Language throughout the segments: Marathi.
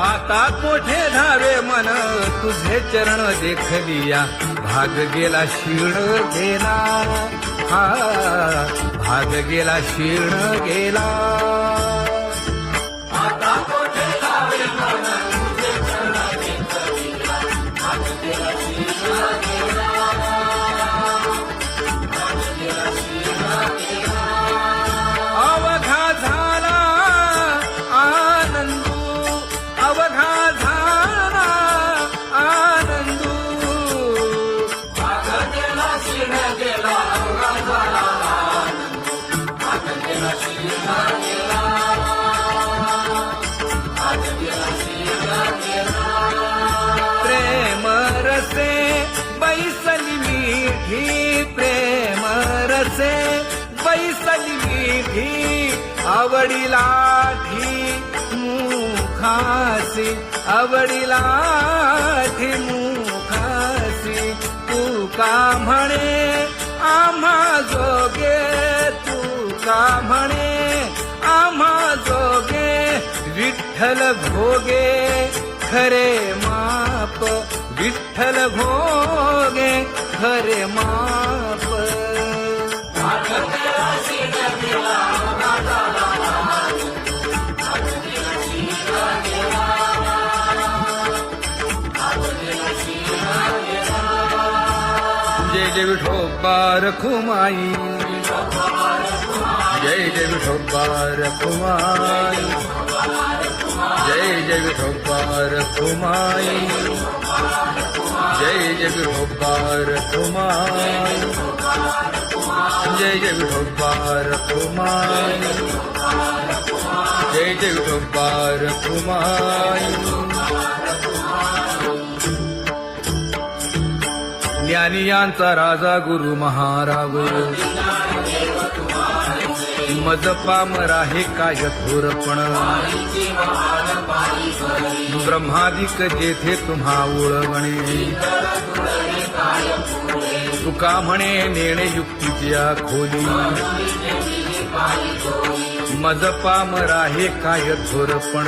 आता कोठे धावे मन तुझे चरण देखलिया भाग गेला क्षीण गेला हा भाग गेला क्षीण गेला आता कोठे धावे मन तुझे चरण देखलिया भाग गेला क्षीण गेला भाग गेला क्षीण गेला अवघा झाला आनंदू अवघा झाला आनंदू भाग गेला क्षीण गेला अवघा झाला आनंदू भाग गेला क्षीण गेला भाग गेला क्षीण गेला प्रेम रसे बैसली मीठी प्रेम रसे बैसली मीठी आवडीला मुखासी आवडीला मुखासी तू का म्हणे आम्हा जोगे तू का म्हणे आम्हा जोगे विठ्ठल भोगे खरे माप विठ्ठल भोगे खरे माप भाग गेला क्षीण गेला अवघा झाला आनंदू भाग गेला क्षीण गेला भाग गेला क्षीण गेला जय जय विठोबा रखुमाई जय जय विठोबा रखुमाई जय जय विठोबा रखुमाई जय जय विठोबा रखुमाई जय जय विठोबा रखुमाई जय जय विठोबा रखुमाई ज्ञानियांचा राजा गुरु महाराज मज पामरा हे काय थोरपण ब्रह्मादिक जेथे तुम्हा ओळवणे तुका म्हणे नेणे युक्तीच्या खोली मज पामरा हे काय थोरपण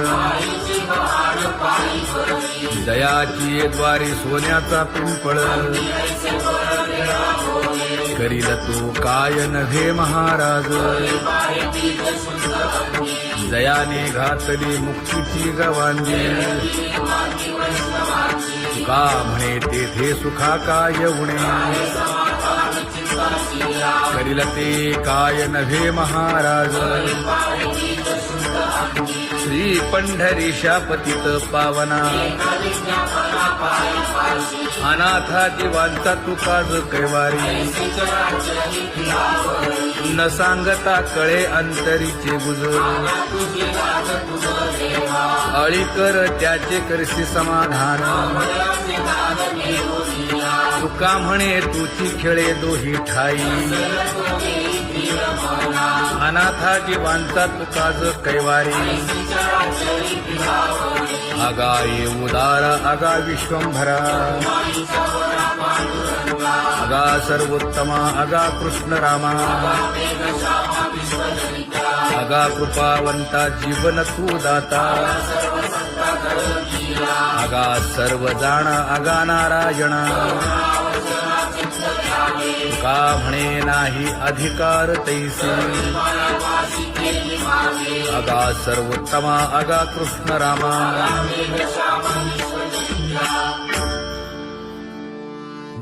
दयाची द्वारे सोन्याचा पिंपळ करील तो काय नव्हे महाराज दयाने घातली मुक्तीची गवांजी का म्हणे तेथे सुखा काय उणे करील ते काय नव्हे महाराज श्री पंढरीशा पतित पावना अनाथा जीवांचा तुकाज कैवारी न सांगता कळे अंतरीचे गुज अळी कर त्याचे करशी समाधान तुका म्हणे तुची खेळे दोही ठाई अनाथा जीवांचा तुकाज कैवारी अगा ये उदार अगा विश्वंभरा अगा सर्वोत्तमा अगा कृष्ण रामा अगा कृपावंता जीवन तू दाता अगा सर्व जाणा अगा नारायणा तुका म्हणे नाही अधिकार तैसे अगा सर्वोत्तमा अगा कृष्ण रामा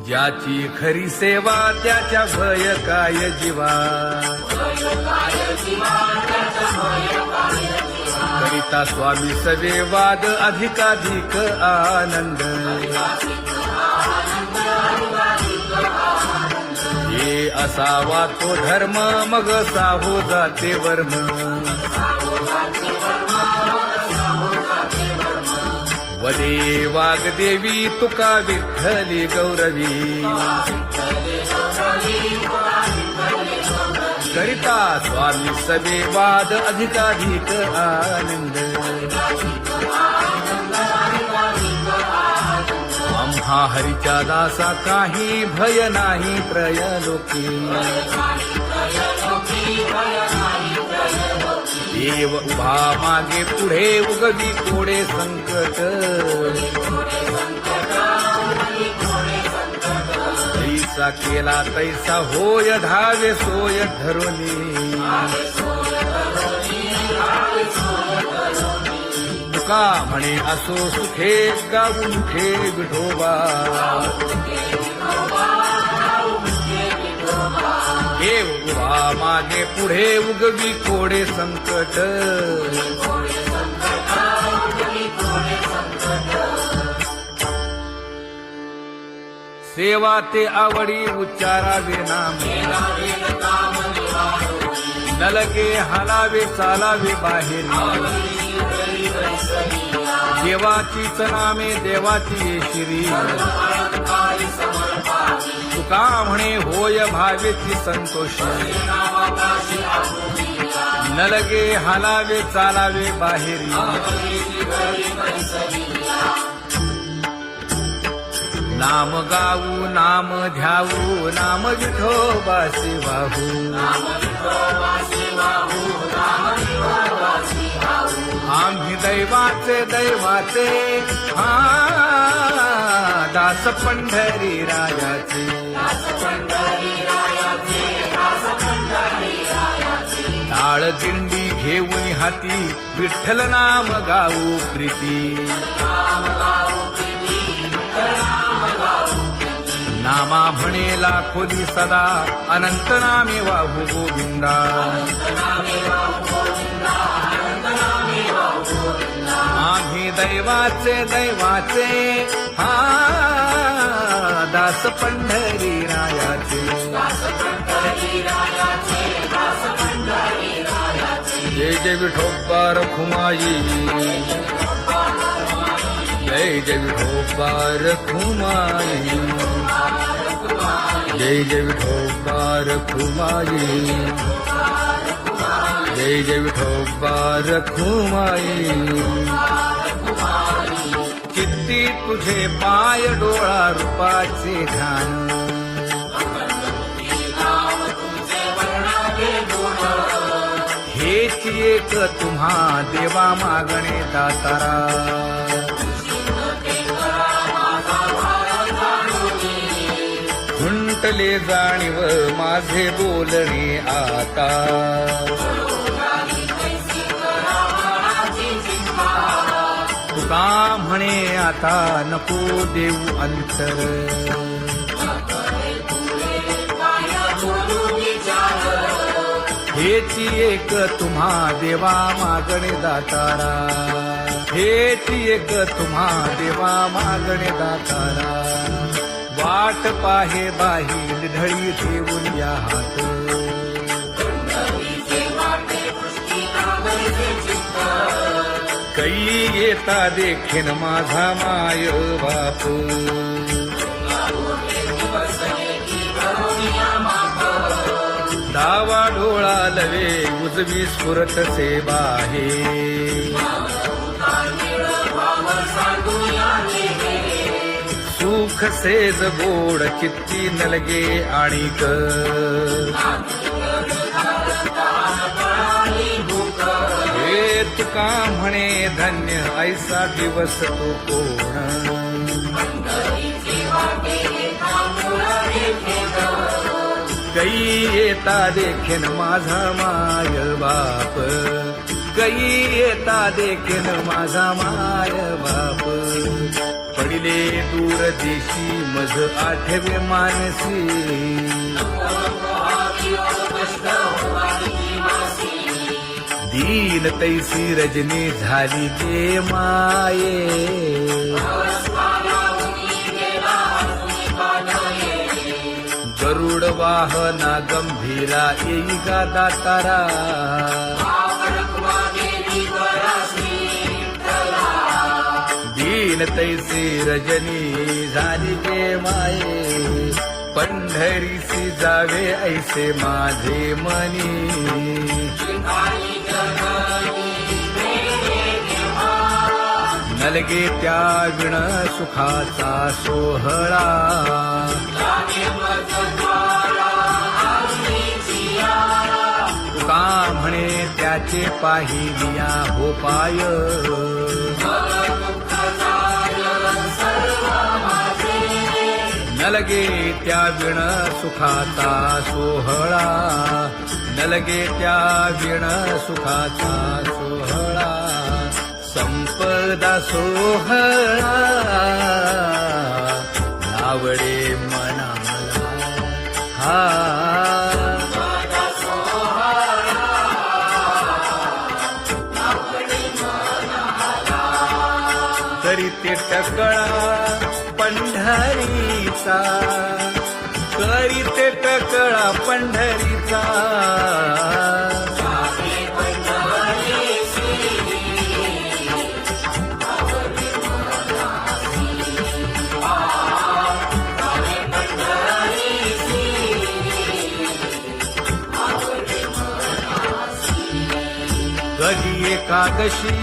ज्याची खरी सेवा त्याच्या भय काय जीवा करिता स्वामी सवे वाद अधिकाधिक आनंद हे असावा तो धर्म मग साहो जाते वर्म वदे वाग्देवी तुका विठ्ठली गौरवी करिता स्वामी सवे वाद अधिकाधिक आनंद आम्हा हरीच्या दासा काही भय नाही त्रयलोकी देव उभा मागे पुढे उगवी कोडे संकट तैसा केला तैसा होय धावे सोय धरुनी तुका म्हणे असो सुखे गाऊ मुखे विठोबा देव उभा मागे पुढे उगवी कोडे संकट सेवा ते आवडी उच्चारावे नाम नलगे हालावे चालावे बाहेर देवाचीच नामे देवाची श्री तुका म्हणे होय भावेची संतोषी नलगे हालावे चालावे बाहेरी नाम गाऊ नाम ध्याऊ नाम विठोबासी वाहू आम्ही दैवाचे हा दास पंढरी रायाचे टाळ दिंडी घेऊन हाती विठ्ठल नाम गाऊ प्रीती नामा म्हणेला खोली सदा अनंत नामे वाहू गोविंदा आम्ही दैवाचे हा दास पंढरी रायाचे जय जय विठोबा रखुमाई जय जय विठोबा रखुमाई जय जय विठोबा रखुमाई जय जय विठोबा रखुमाई चित्ती तुझे पाय डोळा रूपाचे ध्यान हेच एक तुम्हा देवा मागणे दातारा खुंटले जाणीव माझे बोलणे आता तुका म्हणे आता नको देऊ अंतर हेची एक तुम्हा देवा मागणे दातारा हेची एक तुम्हा देवा मागणे दातारा वाट पाहे बाही ढळी ठेवून या हात कै येता देखीन माझा माय बाप डावा डोळा लवे उजवी स्फुरत से बाहे सुख सेज गोड चित्ती नलगे आणिक हे तुका म्हणे धन्य ऐसा दिवस तो कोण कै येता देखीन माझा माय बाप कै येता देखीन माझा माय बाप पडिले दूर देशी मज आठवे मानसी दीन तैसी रजनी झाली गे माये गरुड वाहना गंभीरा येई गा दातारा दीन तैसी रजनी झाली गे माये पंढरीसी जावे ऐसे माझे मनी नलगे त्या विण सुखाचा सोहळा तुका म्हणे त्याचे पाहिलिया हो पाय न लगे त्या विण सुखाचा सोहळा न लगे त्या विण सुखाचा सोहळा संपदा सोहळा आवडे मनाला हा तरी ते टकळा पंढरीचा करी ते टकळा पंढरीचा कधी एकादशी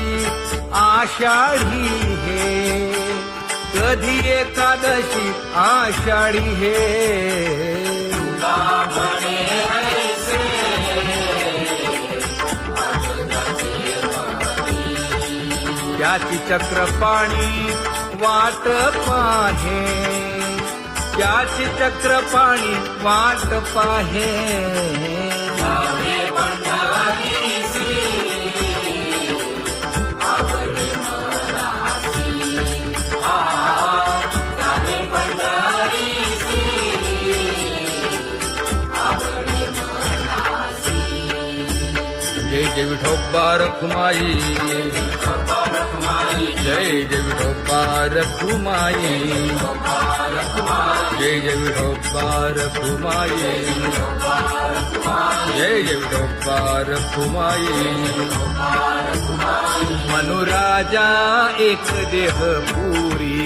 आषाढी हे कधी एकादशी आषाढी हे त्याची चक्रपाणी वाट पाहे त्याची चक्रपाणी वाट पाहे जय जय विठोबा रखुमाई जय जय विठोबा रखुमाई जय जय विठोबा रखुमाई जय जय विठोबा रखुमाई मनुराजा एक देह पुरी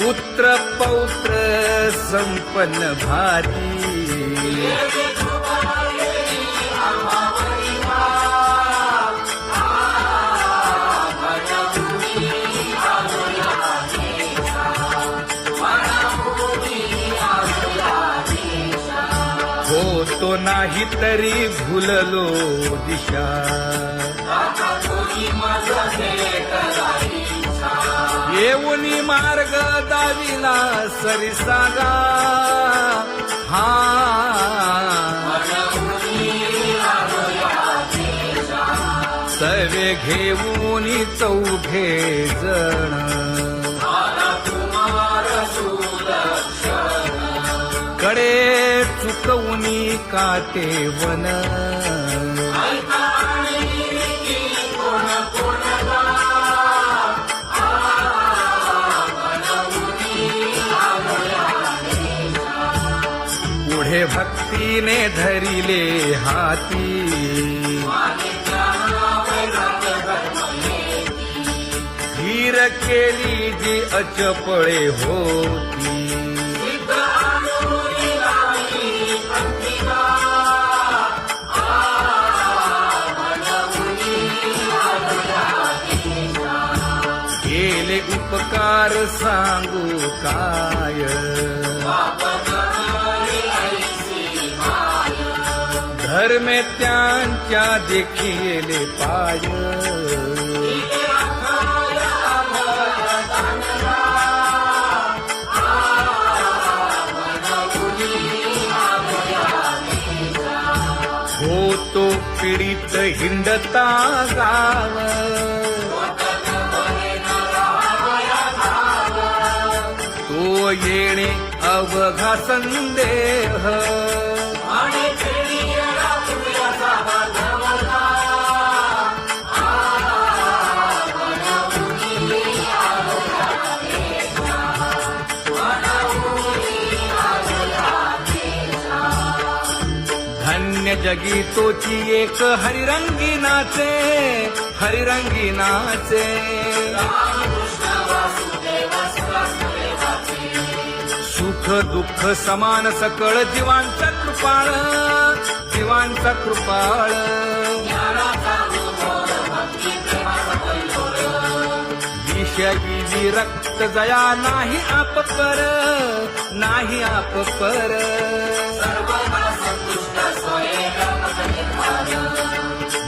पुत्र पौत्र संपन्न भारी हो तो नाही तरी भुललो दिशा येऊनी मार्ग दाविला सरिसागा हा सवे घेऊनी चौघे जण कडे चुकवूनी काटे वन पुढे भक्तीने धरिले हाती धीर केली जी अचपळे होती केले उपकार सांगू काय धर्मे त्यांच्या देखिले पाय होतो पीडित हिंडता गाव तो येणे अवघा संदेह धन्य जगी तोची एक हरिरंगी नाचे हरिरंगी नाचे सुख दुःख समान सकळ जीवांचा कृपाळ जीवांचा कृपाळ विषयी विरक्त जया नाही आप पर, नाही आप पर. सर्वदा संतुष्ट स्वयं निर्धार.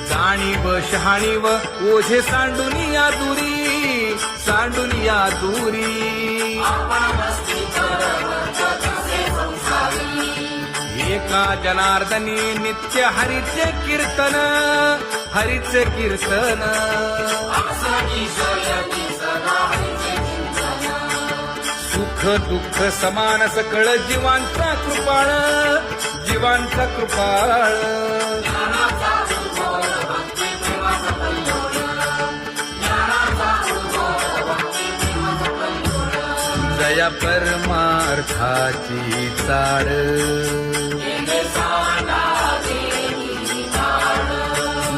जाणीव शहाणीव ओझे सांडुनिया दुरी, सांडुनिया दुरी. आपण मस्ती करत जगसे संसारी. एका जनार्दनी नित्य हरीचे कीर्तन, हरीचे कीर्तन. आपसाची शयनी सदा हरीचे चिंतन. सुख दुःख समान सकळ जीवांचा कृपाळ, जीवांचा कृपाळ. ज्ञानाचा उद्भव भक्ती प्रेमाचा कल्लोळ. ज्ञानाचा उद्भव भक्ती प्रेमाचा कल्लोळ. जया परमार्थाची चाड, केले सांडा देवी ताड.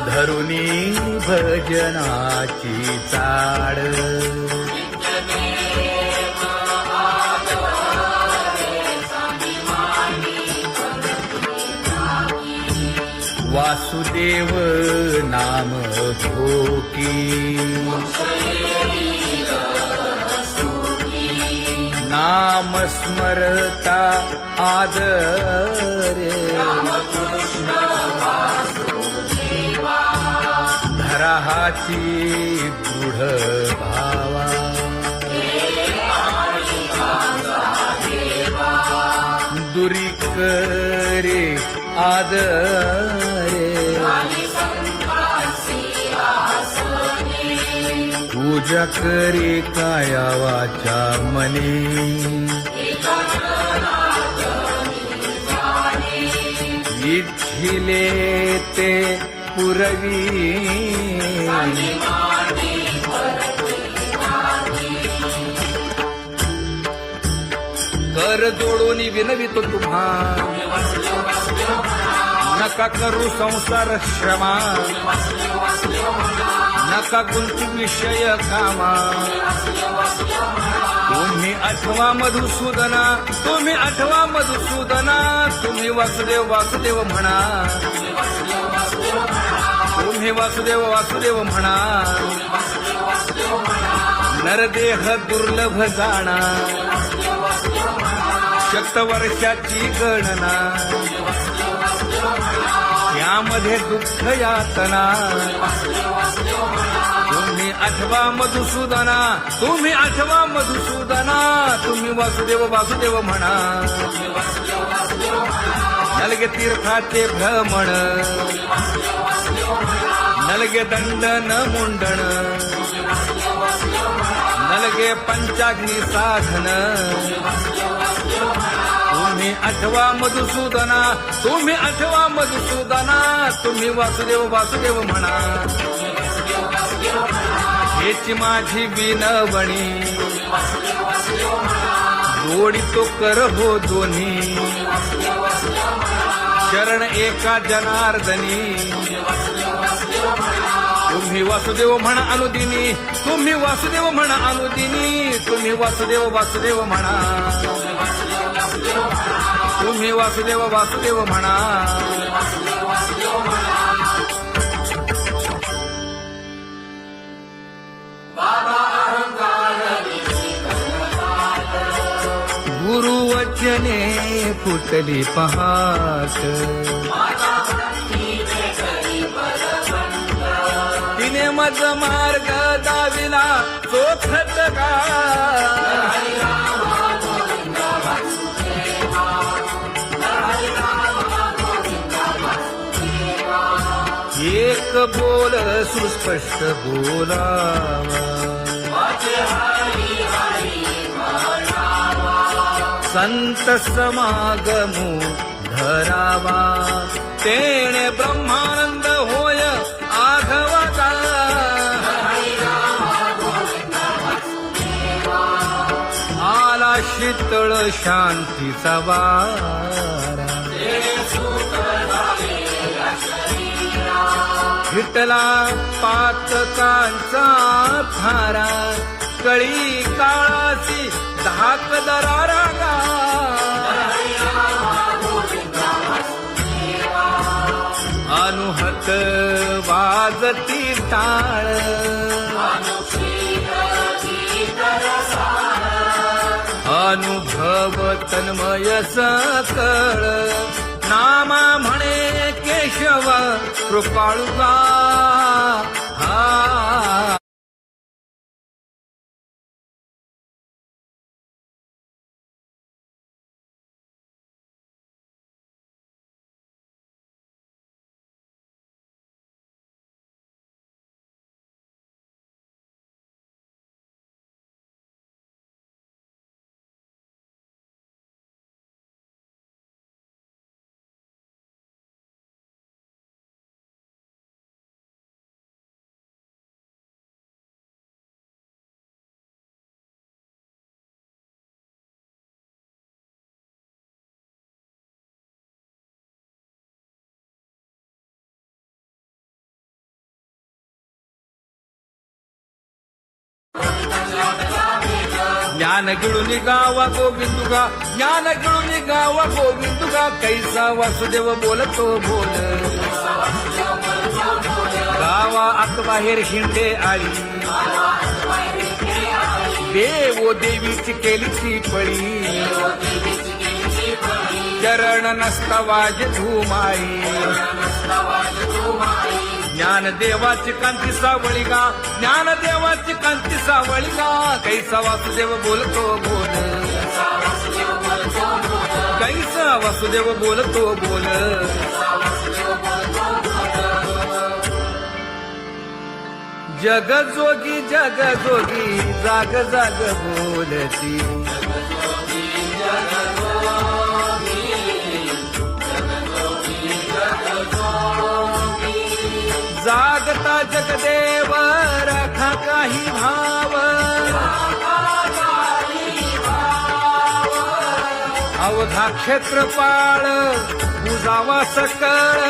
धरुनी भजनाची चाड. नित्यनेम आदरे स्वाभिमानी वासुदेव नाम भोकी, नाम स्मरता आदरे. धराहाची दृढ भावा, दुरी करे आदरे. पूजा करे काया वाचा मने, इच्छिले ते पुरवी. कर जोडून विनवितो तुम्हा, नका करू संसार श्रमा. नका गुंतू विषय कामा. तुम्ही आठवा मधुसूदना, तुम्ही आठवा मधुसूदना. तुम्ही वासुदेव वासुदेव म्हणा, तुम्ही वासुदेव वासुदेव म्हणा. नरदेह दुर्लभ जाणा, शतवर्षाची गणना. यामध्ये दुःख यातना. तुम्ही आठवा मधुसूदना, तुम्ही आठवा मधुसूदना. तुम्ही वासुदेव वासुदेव म्हणा. नलगे तीर्थाचे भ्रमण, नलगे दंडन मुंडण. नलगे पंचाग्नी साधन. तुम्ही आठवा मधुसूदना, तुम्ही आठवा मधुसूदना. तुम्ही वासुदेव वासुदेव म्हणा. हेची माझी विनवणी, जोडितो कर हो दोन्ही. शरण एका जनार्दनी. तुम्ही वासुदेव म्हणा अनुदिनी, तुम्ही वासुदेव म्हणा अनुदिनी. तुम्ही वासुदेव वासुदेव म्हणा. तुम्ही वासुदेव वासुदेव म्हणा. बाबा अहंकार गुरुवचने फुटली पहाट. तिने मज मार्ग दाविला चोखत का. एक बोल सुस्पष्ट बोलावा. संत समागमू धरावा. तेणे ब्रह्मानंद होय आघवता. आला शीतळ शांतीचा वारा. विठला पातकांचा थारा. कळी काळाची धाक दरारा. अनुहत वाजती टाळ. अनुभव तन्मय सकळ नामा म्हणे केशव कृपाळुगा हा ज्ञान गिळून गावा गोविंदुगा ज्ञान गिळून गावा गोविंदुगा कैसा वासुदेव बोलतो बोल गावा आत बाहेर हिंडे आली देवो देवीची केलीची पळी चरण नसता वाज धुमाई ज्ञान देवाची कांती सावळी गा ज्ञान देवाची कांती सावळी गा कैसा वासुदेव बोलतो बोल कैसा वासुदेव बोलतो बोल जग जोगी जाग जाग बोलती जागता जगदेव राखा काही भाव अवघा क्षेत्रपाळ उजावा सकळ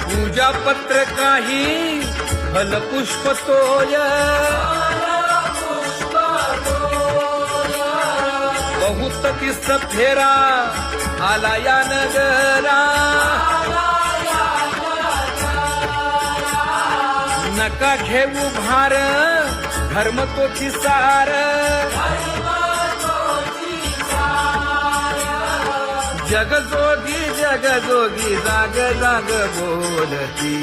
पूजा पत्र काही फलपुष्प तोय बहुत किस फेरा आला या नगरा नका घेऊ भार धर्म तो सार जग जोगी जाग जाग बोलती